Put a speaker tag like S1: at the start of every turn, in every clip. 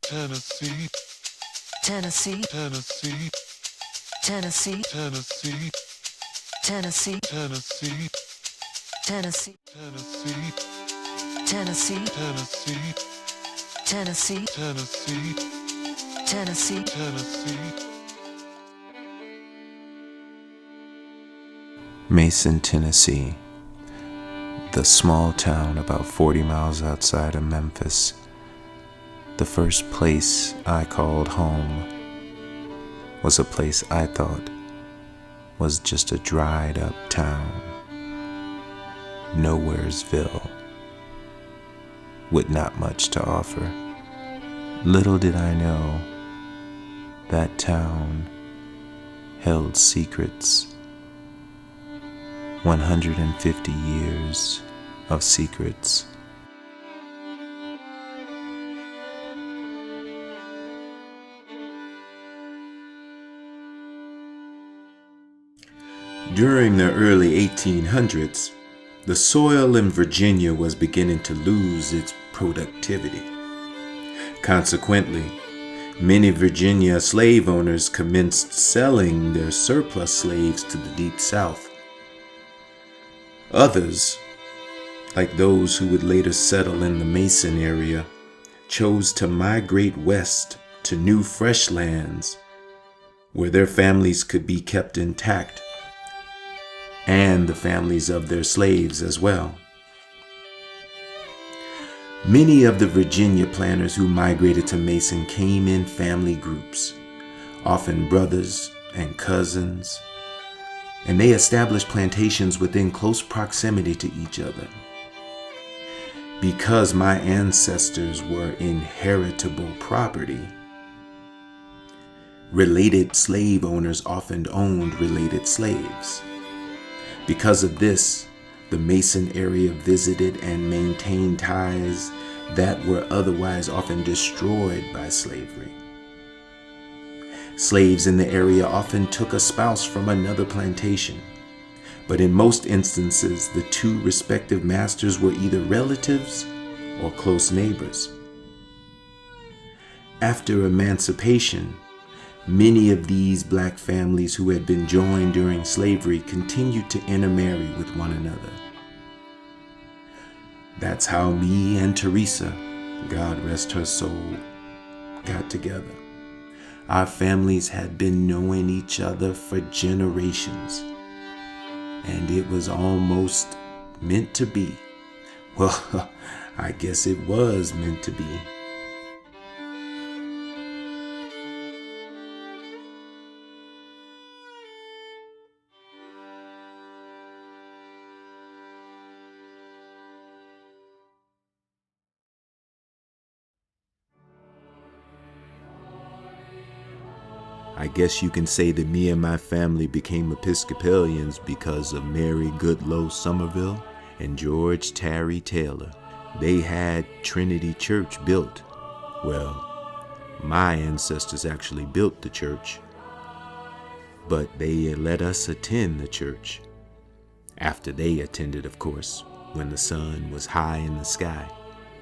S1: Tennessee,
S2: Tennessee,
S1: Tennessee,
S2: Tennessee,
S1: Tennessee,
S2: Tennessee,
S1: Tennessee,
S2: Tennessee,
S1: Tennessee,
S2: Tennessee,
S1: Tennessee,
S2: Tennessee,
S1: Tennessee,
S2: Tennessee.
S1: Tennessee.
S3: Mason, Tennessee, the small town about 40 miles outside of Memphis, the first place I called home, was a place I thought was just a dried up town. Nowheresville, with not much to offer. Little did I know that town held secrets. 150 years of secrets. During the early 1800s, the soil in Virginia was beginning to lose its productivity. Consequently, many Virginia slave owners commenced selling their surplus slaves to the Deep South. Others, like those who would later settle in the Mason area, chose to migrate west to new fresh lands where their families could be kept intact, and the families of their slaves as well. Many of the Virginia planters who migrated to Mason came in family groups, often brothers and cousins, and they established plantations within close proximity to each other. Because my ancestors were inheritable property, related slave owners often owned related slaves. Because of this, the Mason area visited and maintained ties that were otherwise often destroyed by slavery. Slaves in the area often took a spouse from another plantation, but in most instances, the two respective masters were either relatives or close neighbors. After emancipation, many of these black families who had been joined during slavery continued to intermarry with one another. That's how me and Teresa, God rest her soul, got together. Our families had been knowing each other for generations, and it was almost meant to be. Well, I guess it was meant to be. I guess you can say that me and my family became Episcopalians because of Mary Goodloe Somerville and George Terry Taylor. They had Trinity Church built. Well, my ancestors actually built the church, but they let us attend the church. After they attended, of course, when the sun was high in the sky.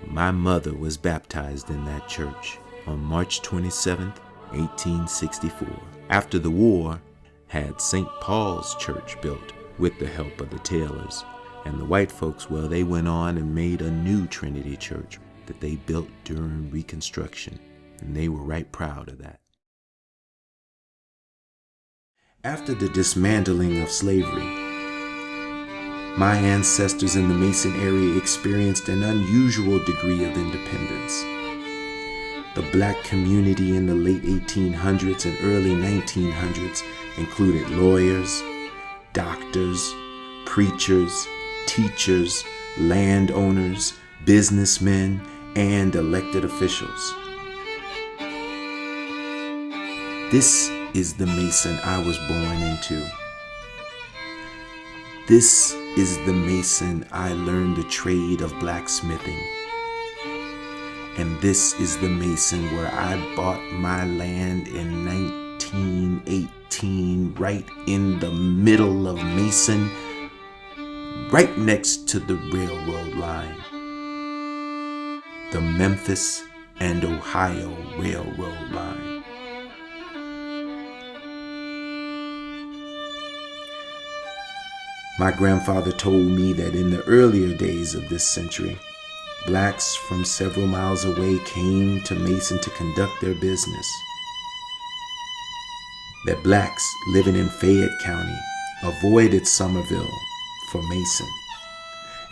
S3: My mother was baptized in that church on March 27th, 1864. After the war, had St. Paul's Church built with the help of the Taylors. And the white folks, well, they went on and made a new Trinity Church that they built during Reconstruction. And they were right proud of that. After the dismantling of slavery, my ancestors in the Mason area experienced an unusual degree of independence. The black community in the late 1800s and early 1900s included lawyers, doctors, preachers, teachers, landowners, businessmen, and elected officials. This is the Mason I was born into. This is the Mason I learned the trade of blacksmithing. And this is the Mason where I bought my land in 1918, right in the middle of Mason, right next to the railroad line. The Memphis and Ohio Railroad line. My grandfather told me that in the earlier days of this century, blacks from several miles away came to Mason to conduct their business. That blacks living in Fayette County avoided Somerville for Mason,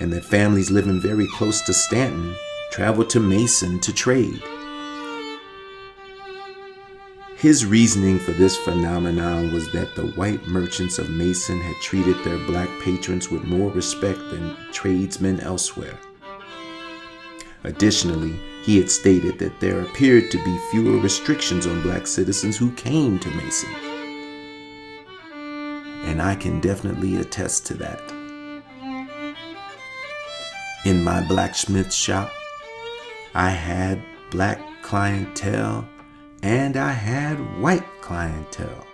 S3: and that families living very close to Stanton traveled to Mason to trade. His reasoning for this phenomenon was that the white merchants of Mason had treated their black patrons with more respect than tradesmen elsewhere. Additionally, he had stated that there appeared to be fewer restrictions on black citizens who came to Mason. And I can definitely attest to that. In my blacksmith shop, I had black clientele and I had white clientele.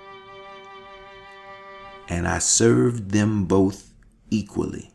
S3: And I served them both equally.